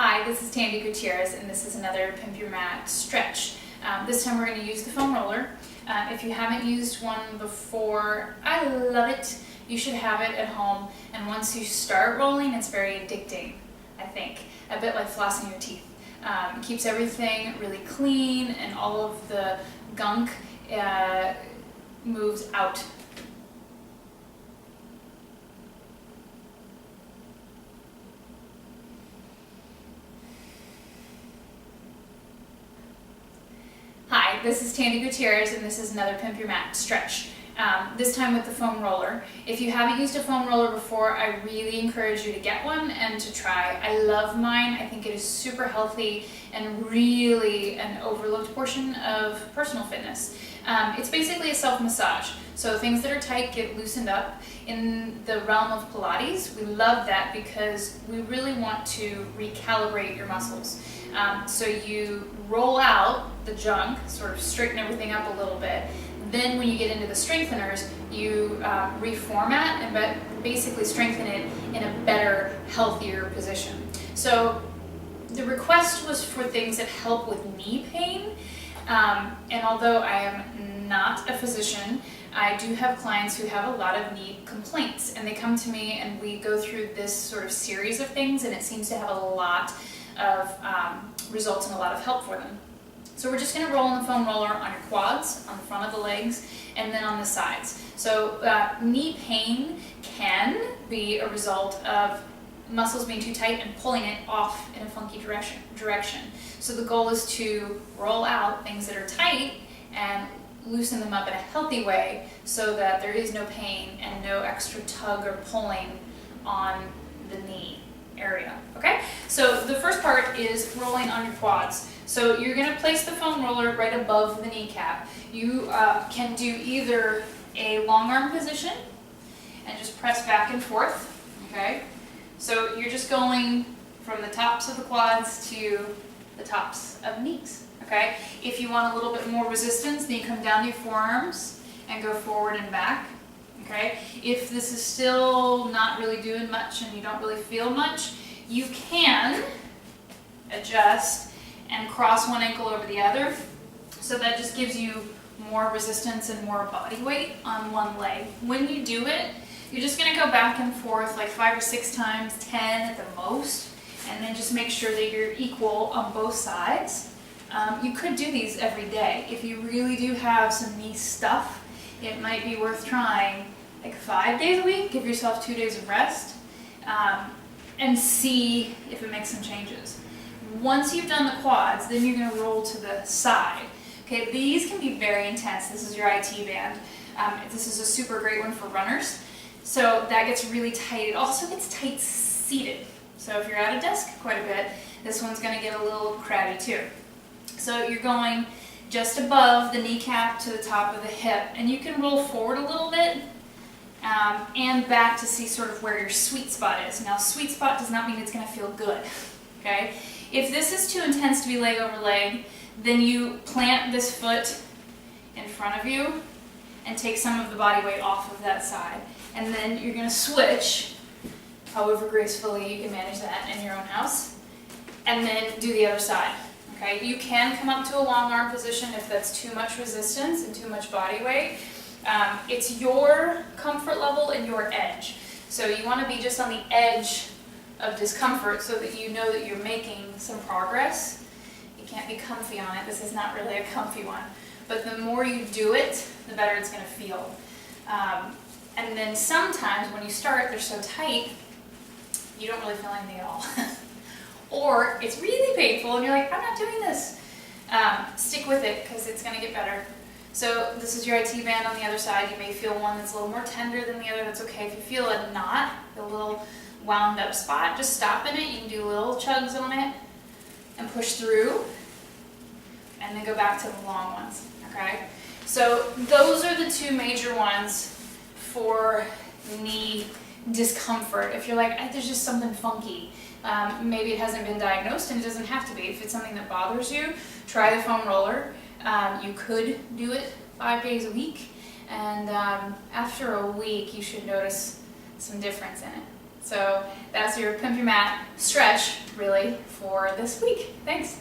Hi, this is Tandy Gutierrez, and this is another Pimp Your Mat stretch. This time we're going to use the foam roller. If you haven't used one before, I love it. You should have it at home, and once you start rolling, it's very addicting, I think. A bit like flossing your teeth. It keeps everything really clean, and all of the gunk moves out. Hi, this is Tandy Gutierrez, and this is another Pimp Your Mat stretch. This time with the foam roller. If you haven't used a foam roller before, I really encourage you to get one and to try. I love mine. I think it is super healthy and really an overlooked portion of personal fitness. It's basically a self-massage. So things that are tight get loosened up. In the realm of Pilates, we love that because we really want to recalibrate your muscles. So you roll out the junk, sort of straighten everything up a little bit. Then when you get into the strengtheners, you reformat and basically strengthen it in a better, healthier position. So the request was for things that help with knee pain. And although I am not a physician, I do have clients who have a lot of knee complaints, and they come to me and we go through this sort of series of things, and it seems to have a lot of results and a lot of help for them. So we're just going to roll in the foam roller on your quads, on the front of the legs, and then on the sides. So knee pain can be a result of muscles being too tight and pulling it off in a funky direction. So the goal is to roll out things that are tight and loosen them up in a healthy way so that there is no pain and no extra tug or pulling on the knee area. Okay? So the first part is rolling on your quads. So you're going to place the foam roller right above the kneecap. You can do either a long arm position and just press back and forth. Okay? So you're just going from the tops of the quads to the tops of knees. Okay? If you want a little bit more resistance, then you come down to your forearms and go forward and back. Okay? If this is still not really doing much and you don't really feel much, you can adjust and cross one ankle over the other. So that just gives you more resistance and more body weight on one leg. When you do it, you're just going to go back and forth like 5 or 6 times, 10 at the most, and then just make sure that you're equal on both sides. You could do these every day. If you really do have some knee stuff, it might be worth trying like 5 days a week. Give yourself 2 days of rest and see if it makes some changes. Once you've done the quads, then you're going to roll to the side. Okay, these can be very intense. This is your IT band. This is a super great one for runners. So that gets really tight. It also gets tight seated. So if you're at a desk quite a bit, this one's going to get a little crabby too. So you're going just above the kneecap to the top of the hip, and you can roll forward a little bit and back to see sort of where your sweet spot is. Now, sweet spot does not mean it's going to feel good. Okay? If this is too intense to be leg over leg, then you plant this foot in front of you and take some of the body weight off of that side. And then you're going to switch, however gracefully you can manage that in your own house, and then do the other side. Okay? You can come up to a long arm position if that's too much resistance and too much body weight. It's your comfort level and your edge. So you want to be just on the edge of discomfort so that you know that you're making some progress. You can't be comfy on it. This is not really a comfy one. But the more you do it, the better it's going to feel. And then sometimes when you start, they're so tight, you don't really feel anything at all. Or it's really painful and you're like, I'm not doing this. Stick with it because it's going to get better. So this is your IT band on the other side. You may feel one that's a little more tender than the other. That's okay. If you feel a knot, a little wound up spot, just stop in it. You can do little chugs on it and push through and then go back to the long ones. Okay? So those are the 2 major ones for knee discomfort. If you're like, there's just something funky. Maybe it hasn't been diagnosed, and it doesn't have to be. If it's something that bothers you, try the foam roller. You could do it 5 days a week, and after a week you should notice some difference in it. So that's your Pimp Your Mat stretch really for this week. Thanks.